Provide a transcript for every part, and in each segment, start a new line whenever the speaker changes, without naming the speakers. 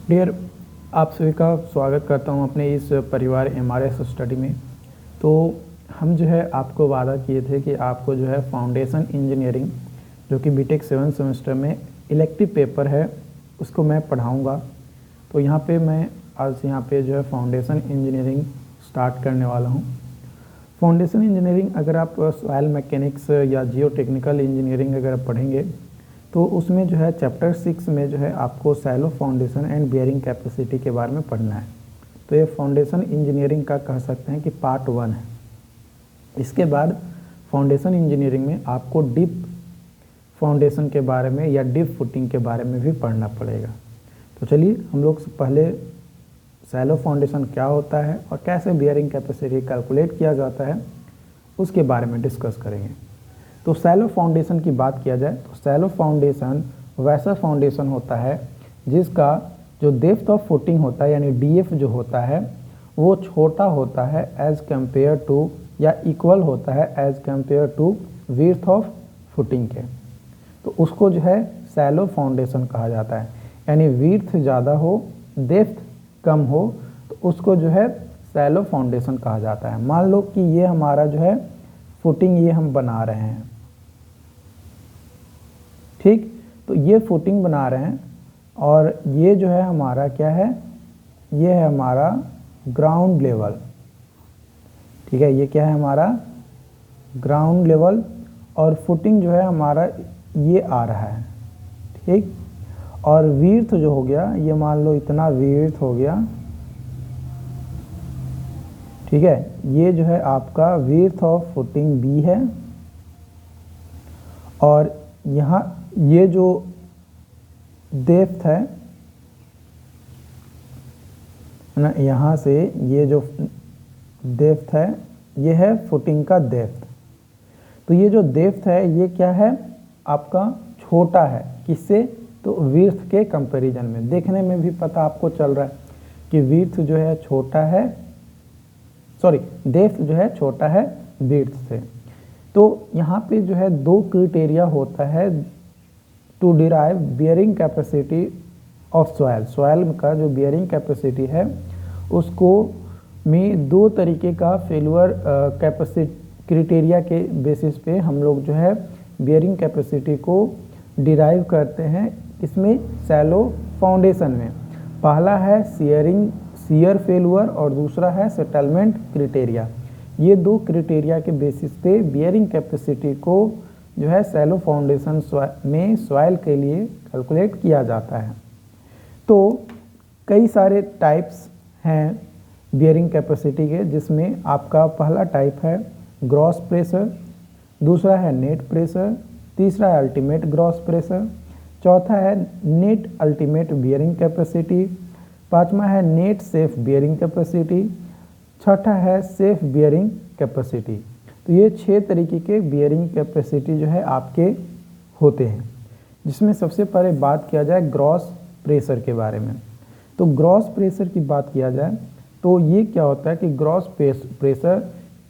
Dear, आप सभी का स्वागत करता हूं अपने इस परिवार एमआरएस स्टडी में। तो हम जो है आपको वादा किए थे कि आपको जो है फाउंडेशन इंजीनियरिंग जो कि बीटेक 7 सेमेस्टर में इलेक्टिव पेपर है उसको मैं पढ़ाऊंगा। तो यहाँ पे मैं आज यहाँ पे जो है फाउंडेशन इंजीनियरिंग स्टार्ट करने वाला हूँ। फाउंडेशन इंजीनियरिंग अगर आप सॉइल मैकेनिक्स या जियो टेक्निकल इंजीनियरिंग अगर पढ़ेंगे तो उसमें जो है चैप्टर 6 में जो है आपको shallow foundation and bearing capacity के बारे में पढ़ना है। तो ये फाउंडेशन इंजीनियरिंग का कह सकते हैं कि पार्ट 1 है। इसके बाद फाउंडेशन इंजीनियरिंग में आपको डीप फाउंडेशन के बारे में या डीप फुटिंग के बारे में भी पढ़ना पड़ेगा। तो चलिए हम लोग पहले सैलो फाउंडेशन क्या होता है और कैसे बियरिंग कैपेसिटी कैलकुलेट किया जाता है उसके बारे में डिस्कस करेंगे। तो सैलो फाउंडेशन की बात किया जाए तो सैलो फाउंडेशन वैसा फाउंडेशन होता है जिसका जो डेप्थ ऑफ फुटिंग होता है यानी डीएफ जो होता है वो छोटा होता है एज कंपेयर टू या इक्वल होता है as compare to width of footing के। तो उसको जो है सैलो फाउंडेशन कहा जाता है, यानी विड्थ ज़्यादा हो डेप्थ कम हो तो उसको जो है सैलो फाउंडेशन कहा जाता है। मान लो कि ये हमारा जो है फुटिंग ये हम बना रहे हैं, ठीक। तो ये फुटिंग बना रहे हैं और ये जो है हमारा क्या है, ये है हमारा ग्राउंड लेवल, ठीक है। ये क्या है हमारा ग्राउंड लेवल और फुटिंग जो है हमारा ये आ रहा है, ठीक। और विड्थ जो हो गया ये मान लो इतना विड्थ हो गया, ठीक है। ये जो है आपका विड्थ ऑफ फुटिंग बी है और यहाँ ये जो डेप्थ है ना, यहाँ से ये जो डेप्थ है ये है फुटिंग का डेप्थ। तो ये जो डेप्थ है ये क्या है आपका छोटा है, किससे, तो विड्थ के कंपैरिजन में। देखने में भी पता आपको चल रहा है कि विड्थ जो है छोटा है, सॉरी डेप्थ जो है छोटा है विड्थ से। तो यहाँ पे जो है दो क्राइटेरिया होता है to derive bearing capacity of soil. Soil का जो बियरिंग कैपेसिटी है उसको में दो तरीके का फेल्यूर कैपेसिटी क्राइटेरिया के बेसिस पे हम लोग जो है बियरिंग कैपेसिटी को डिराइव करते हैं। इसमें सैलो फाउंडेशन में पहला है शियर फेल्यूर और दूसरा है सेटलमेंट क्राइटेरिया। ये दो क्राइटेरिया के बेसिस पे बियरिंग कैपेसिटी को जो है सैलो फाउंडेशन में सॉइल के लिए कैलकुलेट किया जाता है। तो कई सारे टाइप्स हैं बियरिंग कैपेसिटी के, जिसमें आपका पहला टाइप है ग्रॉस प्रेशर, दूसरा है नेट प्रेशर, तीसरा है अल्टीमेट ग्रॉस प्रेशर, चौथा है नेट अल्टीमेट बियरिंग कैपेसिटी, पांचवा है नेट सेफ बियरिंग कैपेसिटी, छठा है सेफ बियरिंग कैपेसिटी। तो ये 6 तरीके के बियरिंग कैपेसिटी जो है आपके होते हैं, जिसमें सबसे पहले बात किया जाए ग्रॉस प्रेशर के बारे में। तो ग्रॉस प्रेशर की बात किया जाए तो ये क्या होता है कि ग्रॉस प्रेशर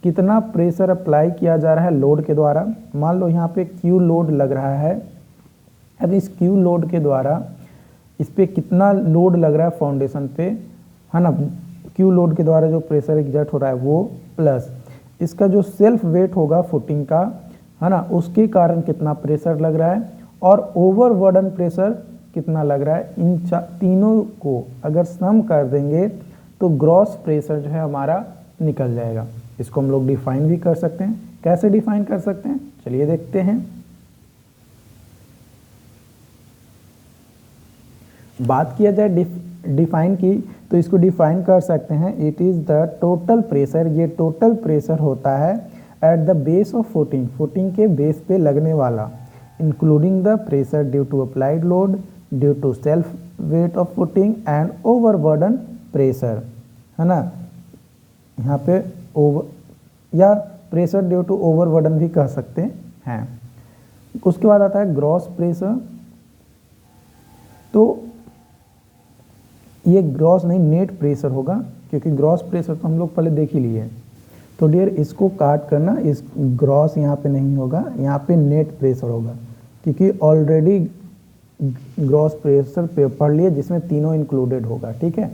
कितना प्रेशर अप्लाई किया जा रहा है लोड के द्वारा। मान लो यहाँ पे क्यू लोड लग रहा है, अब इस क्यू लोड के द्वारा इस पे कितना लोड लग रहा है फाउंडेशन पे, है ना, क्यू लोड के द्वारा जो प्रेशर एग्जर्ट हो रहा है वो प्लस इसका जो सेल्फ वेट होगा फुटिंग का, है ना, उसके कारण कितना प्रेशर लग रहा है और ओवरबर्डन प्रेशर कितना लग रहा है। इन तीनों को अगर सम कर देंगे तो ग्रॉस प्रेशर जो है हमारा निकल जाएगा। इसको हम लोग डिफाइन भी कर सकते हैं। कैसे डिफाइन कर सकते हैं, चलिए देखते हैं। बात किया जाए डिफाइन की तो इसको डिफाइन कर सकते हैं, it is the total pressure, ये टोटल प्रेशर होता है at the base of footing, footing के बेस पे लगने वाला, including the pressure due to applied load, due to self weight of footing and overburden pressure, है ना। यहाँ पे ओवर या प्रेशर ड्यू टू ओवरबर्डन भी कह सकते हैं। उसके बाद आता है ग्रॉस प्रेशर। तो ये ग्रॉस नहीं नेट प्रेशर होगा, क्योंकि ग्रॉस प्रेशर तो हम लोग पहले देख ही लिए। तो डियर इसको काट करना, इस ग्रॉस यहाँ पे नहीं होगा, यहाँ पे नेट प्रेशर होगा, क्योंकि ऑलरेडी ग्रॉस प्रेशर पढ़ लिए जिसमें तीनों इंक्लूडेड होगा, ठीक है।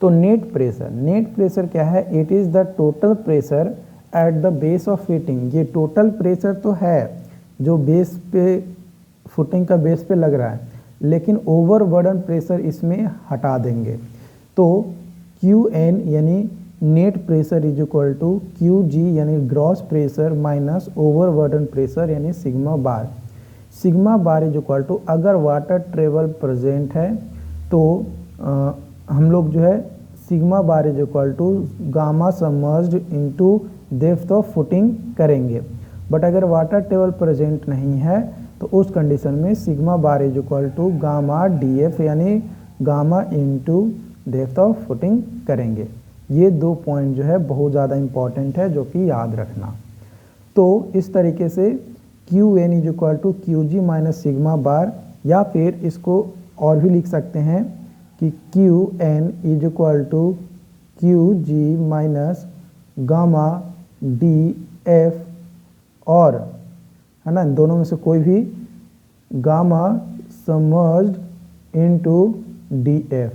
तो नेट प्रेशर क्या है? It is the total pressure at the base of footing. ये टोटल प्रेशर तो है जो बेस पे, फुटिंग का बेस पे लग रहा है, लेकिन ओवरबर्डन प्रेशर इसमें हटा देंगे। तो QN यानी net pressure is equal to QG यानी gross pressure minus overburden pressure यानी sigma bar. Sigma bar is equal to, अगर वाटर ट्रेवल प्रेजेंट है तो हम लोग जो है sigma bar is equal to gamma submerged into depth of footing करेंगे। बट अगर वाटर टेबल प्रेजेंट नहीं है तो उस कंडीशन में sigma bar is equal to gamma DF यानी gamma into depth of footing करेंगे। ये 2 पॉइंट जो है बहुत ज़्यादा इंपॉर्टेंट है, जो कि याद रखना। तो इस तरीके से QN is equal to QG minus sigma bar, या फिर इसको और भी लिख सकते हैं कि QN is equal to QG minus gamma DF, और है ना, दोनों में से कोई भी गामा सबमर्ज्ड इनटू DF।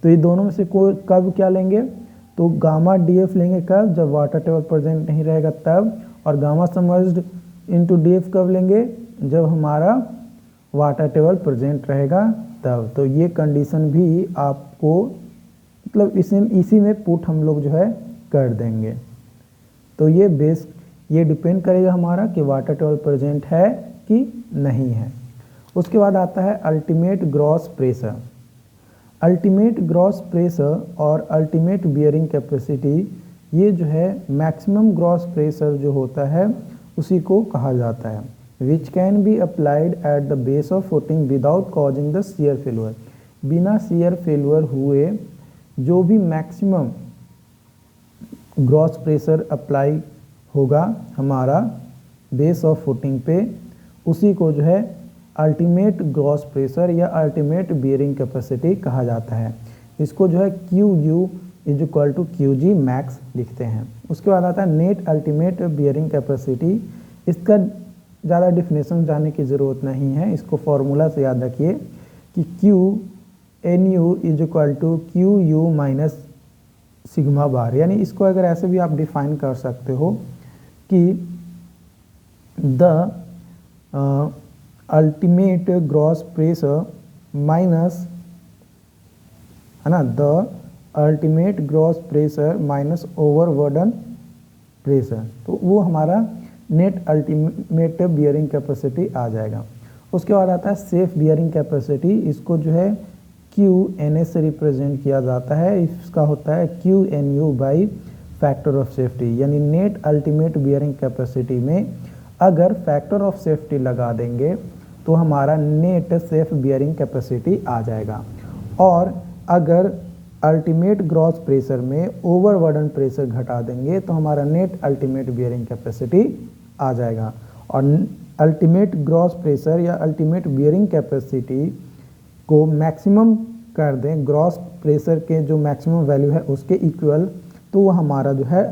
तो ये दोनों में से कोई कब क्या लेंगे? तो गामा DF लेंगे कब? जब वाटर टेबल प्रेजेंट नहीं रहेगा तब। और गामा सबमर्ज्ड इनटू DF कब लेंगे? जब हमारा वाटर टेबल प्रेजेंट रहेगा तब। तो ये कंडीशन भी आपको मतलब इसी में पुट हम लोग जो है कर देंगे। तो ये डिपेंड करेगा हमारा कि वाटर टेबल प्रेजेंट है कि नहीं है। उसके बाद आता है ultimate gross pressure. Ultimate gross pressure और अल्टीमेट बियरिंग कैपेसिटी, ये जो है मैक्सिमम ग्रॉस प्रेशर जो होता है उसी को कहा जाता है। Which can be applied at the base of footing without causing the shear failure. बिना शियर फेल्यूर हुए जो भी मैक्सिमम ग्रॉस प्रेशर अप्लाई होगा हमारा बेस ऑफ फुटिंग पे, उसी को जो है अल्टीमेट ग्रॉस प्रेशर या अल्टीमेट बियरिंग कैपेसिटी कहा जाता है। इसको जो है QU is equal to QG max लिखते हैं। उसके बाद आता है नेट अल्टीमेट बियरिंग कैपेसिटी। इसका ज़्यादा डिफिनेशन जानने की ज़रूरत नहीं है, इसको फॉर्मूला से याद रखिए कि QNU is equal to QU minus sigma bar. यानी इसको अगर ऐसे भी आप डिफाइन कर सकते हो कि the ultimate gross pressure minus, है ना, the ultimate gross pressure minus overburden pressure, तो वो हमारा नेट अल्टीमेट बियरिंग कैपेसिटी आ जाएगा। उसके बाद आता है सेफ बियरिंग कैपेसिटी। इसको जो है QNA से रिप्रेजेंट किया जाता है। इसका होता है QNU by factor of safety. यानी नेट अल्टीमेट बियरिंग कैपेसिटी में अगर फैक्टर ऑफ सेफ्टी लगा देंगे तो हमारा नेट सेफ बियरिंग कैपेसिटी आ जाएगा। और अगर अल्टीमेट ग्रॉस प्रेशर में ओवरबर्डन प्रेशर घटा देंगे तो हमारा नेट अल्टीमेट बियरिंग कैपेसिटी आ जाएगा। और अल्टीमेट ग्रॉस प्रेशर या अल्टीमेट बियरिंग कैपेसिटी को मैक्सिमम कर दें, ग्रॉस प्रेशर के जो मैक्सिमम वैल्यू है उसके इक्वल, तो वो हमारा जो है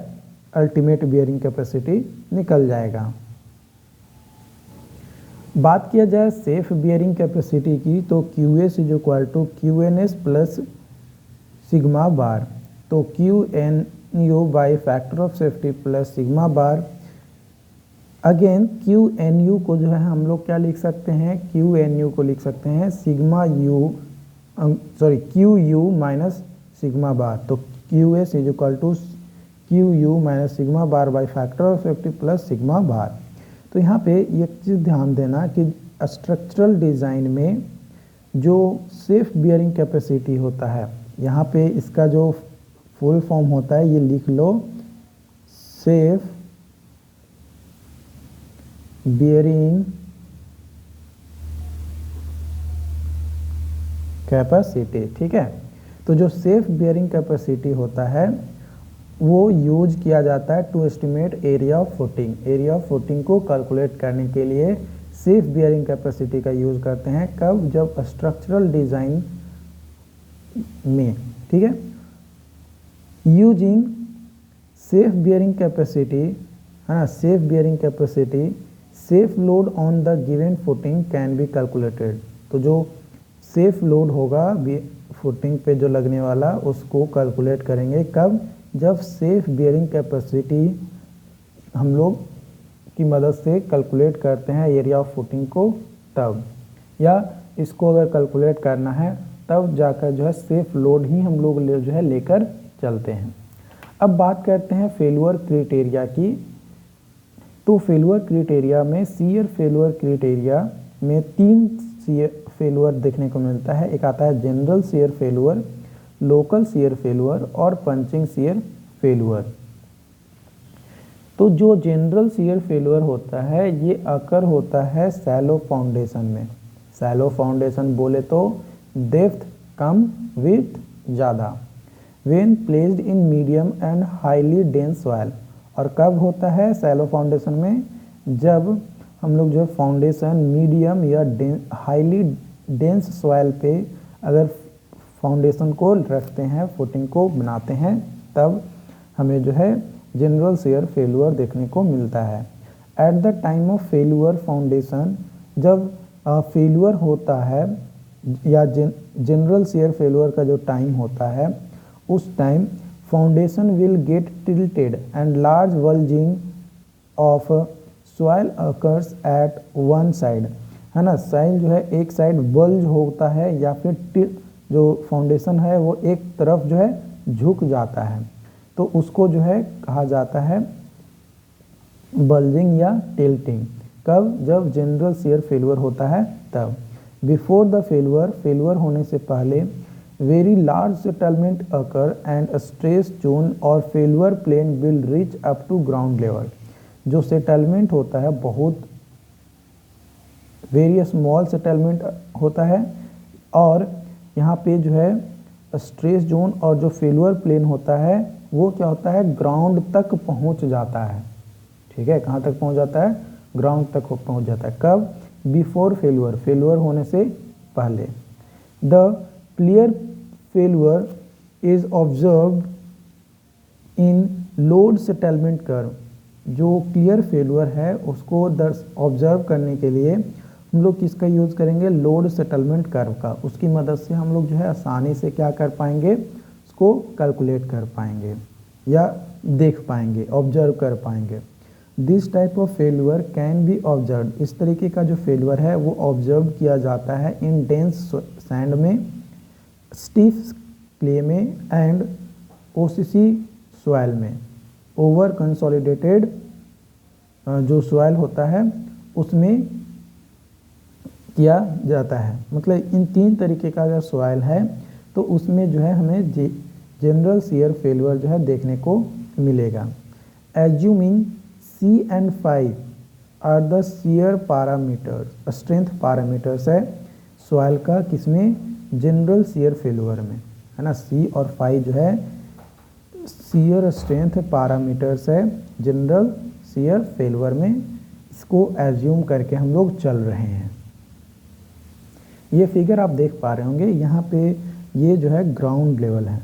अल्टीमेट बियरिंग कैपेसिटी निकल जाएगा। बात किया जाए सेफ बियरिंग कैपेसिटी की तो QS is equal to QNS plus sigma bar. तो QNU by factor of safety plus sigma bar. Again QNU को जो है हम लोग क्या लिख सकते हैं? QNU को लिख सकते हैं QU माइनस सिग्मा बार। तो QS is equal to QU minus sigma bar by factor of safety plus sigma bar. तो यहाँ पे एक चीज़ ध्यान देना कि स्ट्रक्चरल डिज़ाइन में जो सेफ बियरिंग कैपेसिटी होता है, यहाँ पे इसका जो फुल फॉर्म होता है ये लिख लो, सेफ बियरिंग कैपेसिटी। ठीक है, तो जो सेफ बियरिंग कैपेसिटी होता है वो यूज किया जाता है to estimate area of footing. Area of footing को कैलकुलेट करने के लिए सेफ बियरिंग कैपेसिटी का यूज करते हैं। कब? जब स्ट्रक्चरल डिजाइन में। ठीक है, यूजिंग सेफ बियरिंग कैपेसिटी, है ना, safe bearing capacity, safe load on the given footing can be calculated. तो जो सेफ लोड होगा फुटिंग पे जो लगने वाला उसको कैलकुलेट करेंगे कब, जब सेफ बियरिंग कैपेसिटी हम लोग की मदद से कैलकुलेट करते हैं एरिया ऑफ फुटिंग को तब, या इसको अगर कैलकुलेट करना है तब जाकर जो है सेफ लोड ही हम लोग जो है लेकर चलते हैं। अब बात करते हैं फेलुअर क्राइटेरिया की। तो फेलुअर क्राइटेरिया में शियर फेलुअर क्राइटेरिया में 3 शियर फेलुअर देखने को मिलता है। एक आता है general shear failure, local shear failure और पंचिंग शियर फेलुअर। तो जो जनरल शियर फेलुअर होता है ये अकर होता है सैलो फाउंडेशन में। सैलो फाउंडेशन बोले तो डेप्थ कम विड्थ ज़्यादा, when placed in medium and highly dense soil. और कब होता है सैलो फाउंडेशन में, जब हम लोग जो फाउंडेशन मीडियम या हाईली डेंस सॉइल पे अगर फाउंडेशन को रखते हैं, फुटिंग को बनाते हैं, तब हमें जो है जनरल शियर फेलुअर देखने को मिलता है। At the time of failure foundation, जब फेलुअर होता है या जनरल शियर फेलुअर का जो टाइम होता है, उस time foundation will get tilted and large bulging of soil occurs at one side, है ना। सॉइल जो है एक साइड बल्ज होता है या फिर जो फाउंडेशन है वो एक तरफ जो है झुक जाता है, तो उसको जो है कहा जाता है बल्जिंग या टिल्टिंग। कब, जब जनरल शियर फेलुअर होता है तब। बिफोर द फेलुअर, फेलुअर होने से पहले very large settlement occur and stress zone और failure plane will reach up to ground level. जो सेटलमेंट होता है बहुत वेरी स्मॉल सेटलमेंट होता है, और यहाँ पे जो है स्ट्रेस जोन और जो फेलुअर प्लेन होता है वो क्या होता है, ग्राउंड तक पहुँच जाता है। ठीक है, कहाँ तक पहुँच जाता है, ग्राउंड तक पहुँच जाता है। कब, बिफोर फेलुअर, फेलुअर होने से पहले। The clear failure is observed in load settlement curve. जो क्लियर फेलुअर है उसको ऑब्जर्व करने के लिए हम लोग किसका यूज़ करेंगे, लोड सेटलमेंट कर्व का। उसकी मदद से हम लोग जो है आसानी से क्या कर पाएंगे, उसको कैलकुलेट कर पाएंगे या देख पाएंगे, ऑब्जर्व कर पाएंगे। This type of failure can be observe. इस तरीके का जो फेलुअर है वो ऑब्जर्व किया जाता है इन डेंस सैंड में, स्टीफ क्ले में एंड ओसीसी सॉइल में। ओवर कंसोलिडेटेड जो सॉइल होता है उसमें किया जाता है। मतलब इन 3 तरीके का अगर सॉइल है तो उसमें जो है हमें जनरल शियर फेलुअर जो है देखने को मिलेगा। Assuming C and 5 are the shear parameters, strength parameters है सॉइल का, किसमें, जनरल शियर फेलुअर में, है ना। C और 5 जो है शियर स्ट्रेंथ पैरामीटर्स है जनरल शियर फेलुअर में। इसको एज्यूम करके हम लोग चल रहे हैं। ये फिगर आप देख पा रहे होंगे, यहाँ पे ये जो है ग्राउंड लेवल है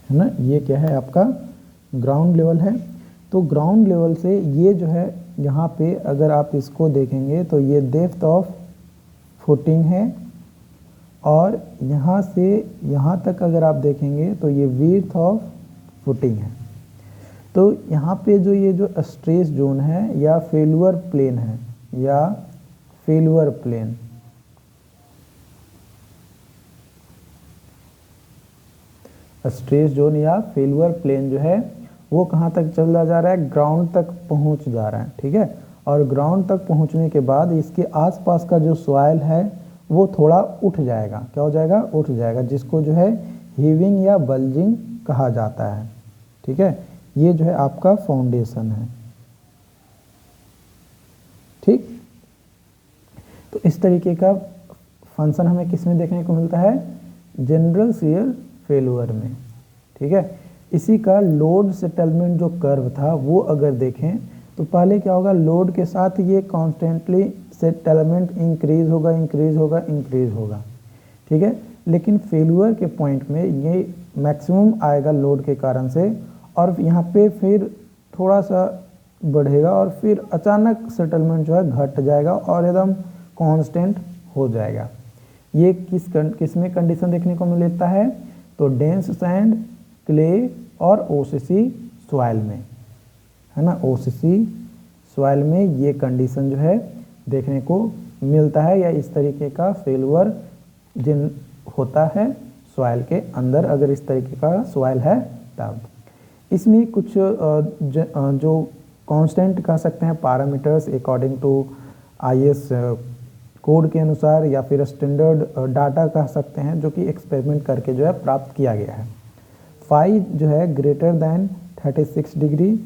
ना। ये क्या है, आपका ग्राउंड लेवल है। तो ग्राउंड लेवल से ये जो है यहाँ पे अगर आप इसको देखेंगे तो ये डेप्थ ऑफ फुटिंग है, और यहाँ से यहाँ तक अगर आप देखेंगे तो ये विड्थ ऑफ फुटिंग है। तो यहाँ पे जो ये जो स्ट्रेस जोन है या फेलुअर प्लेन है, या फेलुअर प्लेन, स्ट्रेस जोन या फेलुअर प्लेन जो है वो कहाँ तक चला जा रहा है, ग्राउंड तक पहुँच जा रहा है। ठीक है, और ग्राउंड तक पहुँचने के बाद इसके आसपास का जो सॉइल है वो थोड़ा उठ जाएगा। क्या हो जाएगा, उठ जाएगा, जिसको जो है हीविंग या बल्जिंग कहा जाता है। ठीक है, ये जो है आपका फाउंडेशन है। ठीक, तो इस तरीके का फंक्शन हमें किस में देखने को मिलता है, जनरल शियर फेलुअर में। ठीक है, इसी का लोड सेटलमेंट जो कर्व था वो अगर देखें तो पहले क्या होगा, लोड के साथ ये कॉन्स्टेंटली सेटलमेंट इंक्रीज होगा, इंक्रीज होगा, इंक्रीज होगा। ठीक है, लेकिन फेलुअर के पॉइंट में ये मैक्सिमम आएगा लोड के कारण से, और यहाँ पे फिर थोड़ा सा बढ़ेगा और फिर अचानक सेटलमेंट जो है घट जाएगा और एकदम कांस्टेंट हो जाएगा। ये किस में कंडीशन देखने को मिलता है? तो डेंस सैंड, क्ले और ओसीसी सॉइल में, है ना, ओसीसी सॉइल में ये कंडीशन जो है देखने को मिलता है, या इस तरीके का फेल्यूर जिन होता है सॉइल के अंदर, अगर इस तरीके का सॉइल है तब। इसमें कुछ जो कांस्टेंट कह सकते हैं, parameters according to IS code के अनुसार, या फिर स्टैंडर्ड डाटा कह सकते हैं, जो कि एक्सपेरिमेंट करके जो है प्राप्त किया गया है। फाई जो है ग्रेटर दैन 36 डिग्री,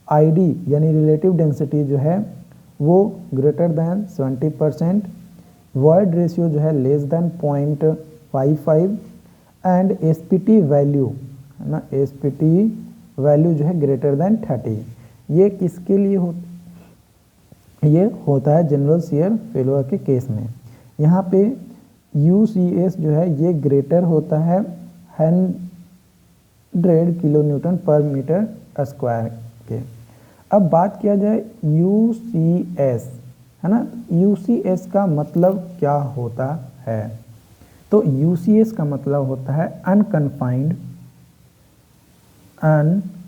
आईडी यानी रिलेटिव डेंसिटी जो है वो ग्रेटर दैन 70%, वॉइड रेशियो जो है less than 0.55 and SPT value, है ना, एसपीटी वैल्यू जो है ग्रेटर दैन 30। ये किसके लिए ये होता है? जनरल शियर फेल्यूर के केस में। यहाँ पे यूसीएस जो है ये ग्रेटर होता है 100 किलो न्यूटन पर मीटर स्क्वायर के। अब बात किया जाए यूसीएस, है ना, यूसीएस का मतलब क्या होता है? तो यूसीएस का मतलब होता है अनकन्फाइंड अनकन्फाइंड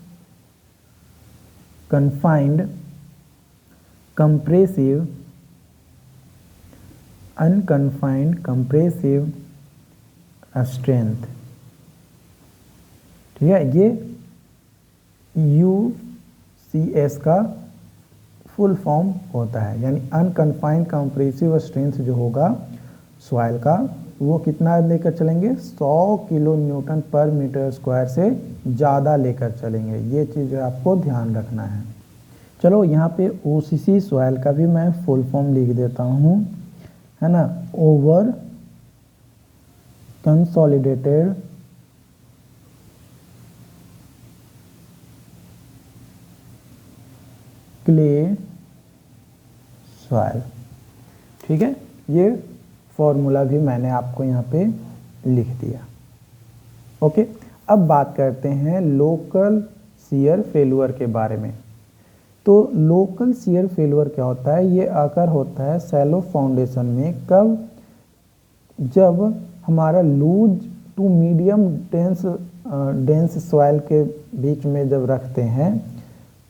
कंप्रेसिव स्ट्रेंथ। ठीक है, ये यूसीएस का फुल फॉर्म होता है, यानी अनकन्फाइंड कंप्रेसिव स्ट्रेंथ जो होगा सॉइल का, वो कितना लेकर चलेंगे? 100 किलो न्यूटन पर मीटर स्क्वायर से ज़्यादा लेकर चलेंगे। ये चीज़ आपको ध्यान रखना है। चलो यहाँ पे ओसीसी सॉइल का भी मैं फुल फॉर्म लिख देता हूँ, है ना, ओवर कंसोलिडेटेड क्ले सॉइल। ठीक है, ये फॉर्मूला भी मैंने आपको यहाँ पे लिख दिया। ओके, अब बात करते हैं लोकल शियर फेल्यूर के बारे में। तो लोकल शियर फेल्यूर क्या होता है? ये आकर होता है शैलो फाउंडेशन में। कब? जब हमारा loose to medium dense soil के बीच में जब रखते हैं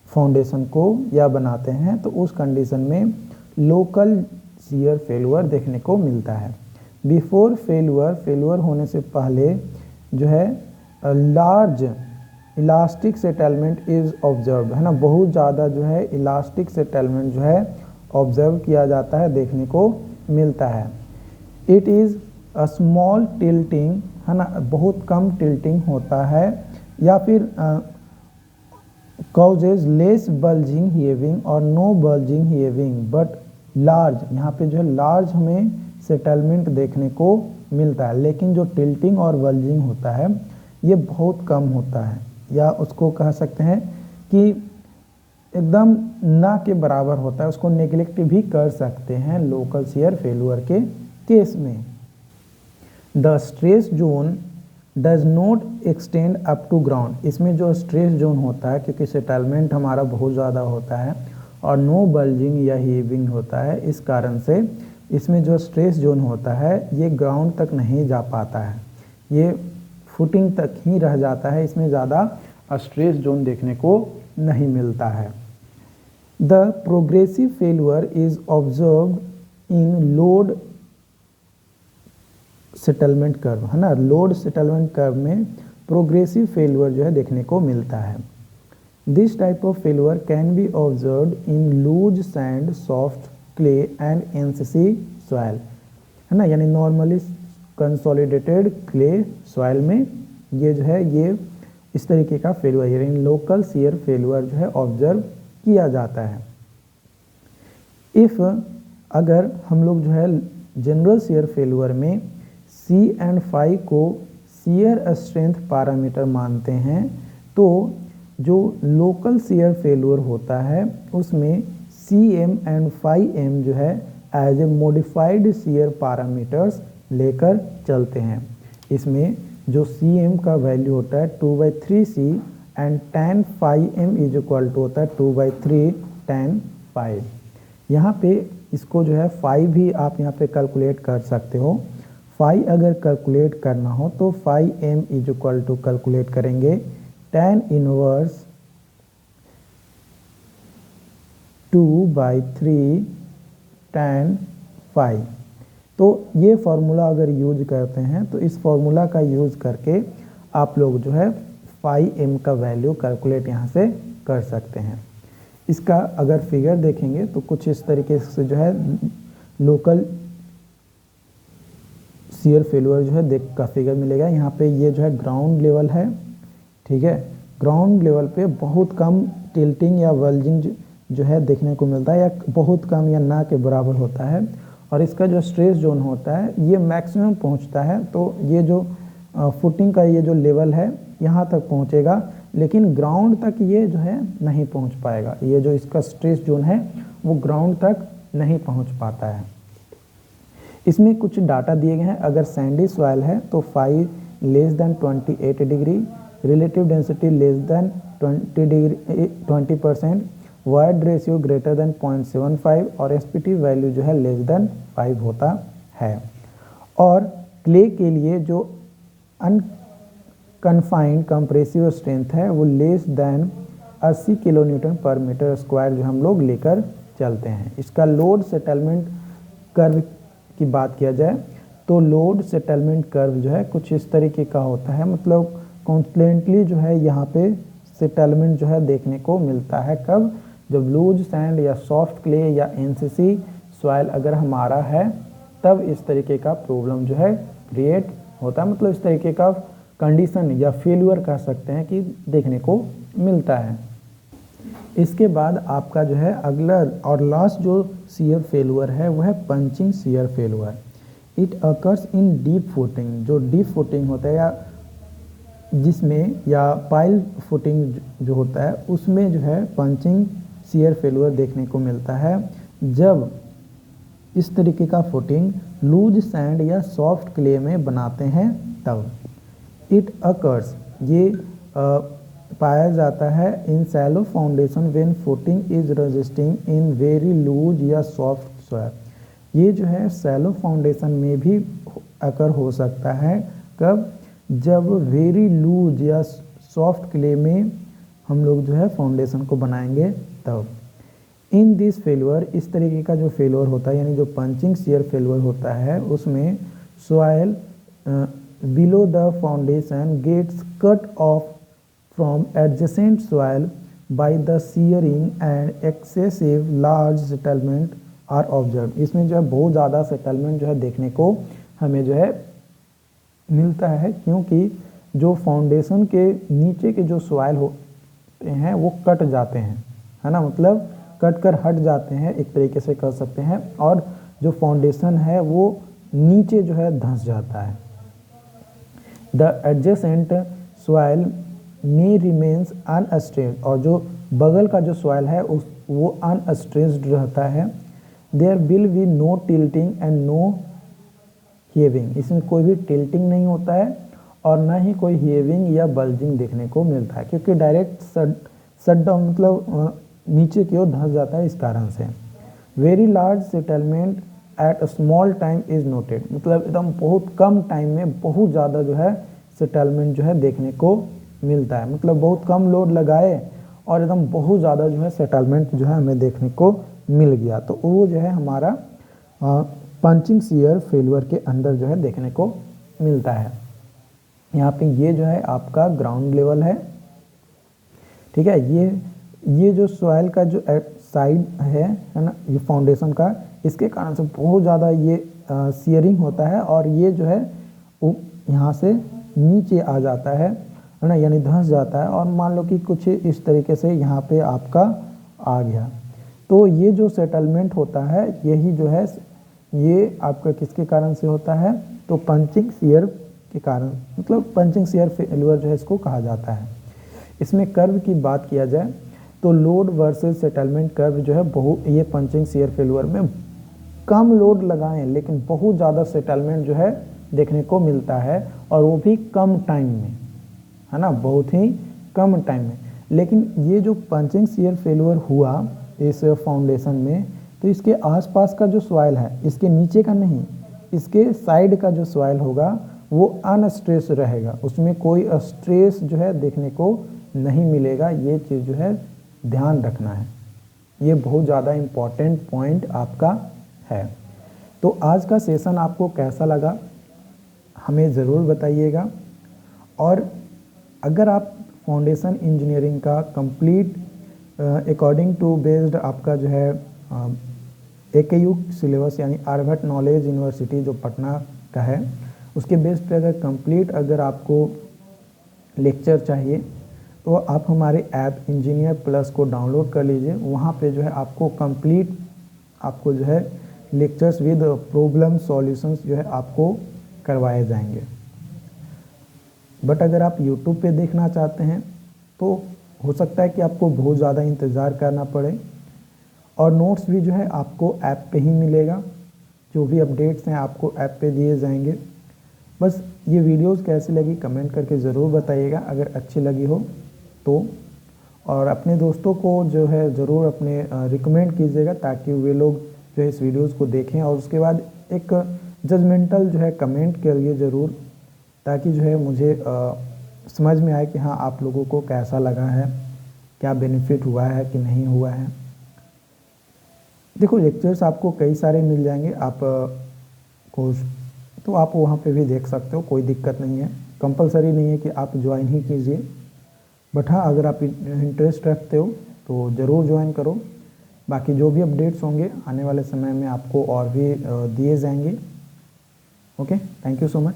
फाउंडेशन को या बनाते हैं, तो उस कंडीशन में लोकल शियर फेल्यूर देखने को मिलता है। बिफोर फेल्यूर होने से पहले जो है large elastic settlement is observe, है ना, बहुत ज़्यादा जो है इलास्टिक सेटलमेंट जो है ऑब्जर्व किया जाता है, देखने को मिलता है। It is a small tilting, है ना, बहुत कम टिल्टिंग होता है, या फिर causes less bulging heaving और no bulging heaving but large, यहाँ पे जो है लार्ज हमें सेटलमेंट देखने को मिलता है, लेकिन जो टिल्टिंग और बल्जिंग होता है ये बहुत कम होता है, या उसको कह सकते हैं कि एकदम ना के बराबर होता है, उसको नेग्लेक्ट भी कर सकते हैं लोकल शियर फेल्यूर के केस में। The stress zone does not extend up to ground, इसमें जो स्ट्रेस जोन होता है, क्योंकि सेटलमेंट हमारा बहुत ज़्यादा होता है और नो बल्जिंग या हीविंग होता है, इस कारण से इसमें जो स्ट्रेस जोन होता है ये ग्राउंड तक नहीं जा पाता है, ये फुटिंग तक ही रह जाता है, इसमें ज़्यादा स्ट्रेस जोन देखने को नहीं मिलता है। The progressive failure is observed in load settlement curve, है ना, लोड सेटलमेंट कर्व में प्रोग्रेसिव फेल्यूर जो है देखने को मिलता है। This type of failure can be observed in loose sand, soft clay and NCC soil, है ना, यानी नॉर्मली कंसोलिडेटेड क्ले सॉइल में ये जो है ये इस तरीके का फेल्यूर, यानी लोकल शियर फेल्यूर जो है ऑब्जर्व किया जाता है। इफ़ अगर हम लोग जो है जनरल शियर फेल्यूर में सी एंड फाई को शियर स्ट्रेंथ पैरामीटर मानते हैं, तो जो लोकल शियर फेल्यूर होता है उसमें C M and phi M जो है as a modified shear parameters लेकर चलते हैं। इसमें जो सी एम का वैल्यू होता है 2/3c and tan phi M is equal to होता है 2/3 tan फाई। यहाँ पे इसको जो है फाई भी आप यहाँ पे कैलकुलेट कर सकते हो। फाई अगर कैलकुलेट करना हो तो phi M is equal to calculate करेंगे tan इनवर्स 2/3 tan फाई। तो ये फार्मूला अगर यूज करते हैं तो इस फार्मूला का यूज करके आप लोग जो है फाई एम का वैल्यू कैलकुलेट यहाँ से कर सकते हैं। इसका अगर फिगर देखेंगे तो कुछ इस तरीके से जो है लोकल शियर फेल्यूर जो है देख का फिगर मिलेगा। यहाँ पे ये जो है ग्राउंड लेवल है, ठीक है। ग्राउंड लेवल पे बहुत कम टिल्टिंग या वल्जिंग जो है देखने को मिलता है, या बहुत कम या ना के बराबर होता है। और इसका जो स्ट्रेस जोन होता है ये मैक्सिमम पहुँचता है। तो ये जो फुटिंग का ये जो लेवल है यहाँ तक पहुँचेगा, लेकिन ग्राउंड तक ये जो है नहीं पहुँच पाएगा। ये जो इसका स्ट्रेस जोन है वो ग्राउंड तक नहीं पहुँच पाता है। इसमें कुछ डाटा दिए गए हैं। अगर सैंडी सॉइल है तो phi less than 28 degree, relative density less than 20%, void ratio greater than 0.75 और एसपीटी वैल्यू जो है लेस देन 5 होता है। और क्ले के लिए जो अनकन्फाइंड कंप्रेसिव स्ट्रेंथ है वो लेस देन 80 किलो न्यूटन पर मीटर स्क्वायर जो हम लोग लेकर चलते हैं। इसका लोड सेटलमेंट कर्व की बात किया जाए तो लोड सेटलमेंट कर्व जो है कुछ इस तरीके का होता है। मतलब कॉन्स्टेंटली जो है यहाँ पे सेटलमेंट जो है देखने को मिलता है। कब? जब लूज सैंड या सॉफ्ट क्ले या एनसीसी सॉइल अगर हमारा है तब इस तरीके का प्रॉब्लम जो है क्रिएट होता है। मतलब इस तरीके का कंडीशन या फेल्यूर कह सकते हैं कि देखने को मिलता है। इसके बाद आपका जो है अगला और लास्ट जो शियर फेल्यूर है वो है punching shear failure. It occurs in deep footing. जो डीप फुटिंग होता है या जिसमें या पाइल फुटिंग जो होता है उसमें जो है पंचिंग शियर फेल्यूर देखने को मिलता है। जब इस तरीके का फुटिंग लूज सैंड या सॉफ्ट क्ले में बनाते हैं तब इट अकर्स ये पाया जाता है in shallow foundation when footing is resisting in very loose या सॉफ्ट सॉइल। ये जो है सैलो फाउंडेशन में भी अकर हो सकता है। कब? जब वेरी लूज या सॉफ्ट क्ले में हम लोग जो है फाउंडेशन को बनाएंगे तब। इन दिस फेल्यूर इस तरीके का जो फेल्यूर होता है यानी जो पंचिंग शियर फेल्यूर होता है उसमें soil below the foundation gets cut off from adjacent soil by the shearing and excessive large settlement are observed। इसमें जो है बहुत ज़्यादा सेटलमेंट जो है देखने को हमें जो है मिलता है, क्योंकि जो फाउंडेशन के नीचे के जो सॉइल होते हैं वो कट जाते हैं, है ना। मतलब कट कर हट जाते हैं एक तरीके से कर सकते हैं, और जो फाउंडेशन है वो नीचे जो है धंस जाता है। The adjacent soil may remains unstretched. और जो बगल का जो सॉइल है उस वो अनस्ट्रेच्ड रहता है। There will be no tilting and no heaving. इसमें कोई भी टिल्टिंग नहीं होता है और ना ही कोई हेविंग या बल्जिंग देखने को मिलता है, क्योंकि डायरेक्ट सट डाउन मतलब नीचे की ओर धंस जाता है इस कारण से। Very large settlement at a small time is noted. मतलब एकदम बहुत कम टाइम में बहुत ज़्यादा जो है सेटलमेंट जो है देखने को मिलता है। मतलब बहुत कम लोड लगाए और एकदम बहुत ज़्यादा जो है सेटलमेंट जो है हमें देखने को मिल गया, तो वो जो है हमारा पंचिंग शियर फेल्यूर के अंदर जो है देखने को मिलता है। यहाँ पे ये जो है आपका ग्राउंड लेवल है, ठीक है। ये जो सॉइल का जो साइड है ना, ये फाउंडेशन का, इसके कारण से बहुत ज़्यादा ये शियरिंग होता है और ये जो है यहाँ से नीचे आ जाता है ना, यानी धंस जाता है। और मान लो कि कुछ इस तरीके से यहाँ पे आपका आ गया, तो ये जो सेटलमेंट होता है यही जो है ये आपका किसके कारण से होता है? तो पंचिंग शियर के कारण, मतलब पंचिंग शियर फेल्यूर जो है इसको कहा जाता है। इसमें कर्व की बात किया जाए तो लोड वर्सेस सेटलमेंट कर्व जो है ये पंचिंग शियर फेल्यूर में कम लोड लगाएं लेकिन बहुत ज़्यादा सेटलमेंट जो है देखने को मिलता है, और वो भी कम टाइम में, है ना, बहुत ही कम टाइम में। लेकिन ये जो पंचिंग शियर फेल्यूर हुआ इस फाउंडेशन में, तो इसके आसपास का जो सॉइल है, इसके नीचे का नहीं, इसके साइड का जो सॉइल होगा वो अनस्ट्रेस रहेगा, उसमें कोई स्ट्रेस जो है देखने को नहीं मिलेगा। ये चीज़ जो है ध्यान रखना है, ये बहुत ज़्यादा इम्पॉर्टेंट पॉइंट आपका है। तो आज का सेशन आपको कैसा लगा हमें ज़रूर बताइएगा। और अगर आप फाउंडेशन इंजीनियरिंग का कंप्लीट अकॉर्डिंग टू बेस्ड आपका जो है AKU सिलेबस यानी आर्यभट्ट नॉलेज यूनिवर्सिटी जो पटना का है, उसके बेस पे अगर कंप्लीट अगर आपको लेक्चर चाहिए तो आप हमारे ऐप इंजीनियर प्लस को डाउनलोड कर लीजिए। वहाँ पे जो है आपको कंप्लीट आपको जो है लेक्चर्स विद प्रॉब्लम सॉल्यूशंस जो है आपको करवाए जाएंगे। बट अगर आप यूट्यूब पे देखना चाहते हैं तो हो सकता है कि आपको बहुत ज़्यादा इंतज़ार करना पड़े, और नोट्स भी जो है आपको ऐप पे ही मिलेगा, जो भी अपडेट्स हैं आपको ऐप पे दिए जाएंगे। बस ये वीडियोस कैसी लगी कमेंट करके ज़रूर बताइएगा, अगर अच्छी लगी हो तो, और अपने दोस्तों को जो है ज़रूर अपने रिकमेंड कीजिएगा ताकि वे लोग जो है इस वीडियोस को देखें, और उसके बाद एक जजमेंटल जो है कमेंट करिए ज़रूर, ताकि जो है मुझे समझ में आए कि हाँ आप लोगों को कैसा लगा है, क्या बेनिफिट हुआ है कि नहीं हुआ है। देखो लेक्चर्स आपको कई सारे मिल जाएंगे, आप कोर्स तो आप वहाँ पे भी देख सकते हो, कोई दिक्कत नहीं है, कंपलसरी नहीं है कि आप ज्वाइन ही कीजिए। बट हाँ अगर आप इंटरेस्ट रखते हो तो ज़रूर ज्वाइन करो। बाकी जो भी अपडेट्स होंगे आने वाले समय में आपको और भी दिए जाएंगे। Okay, thank you so much.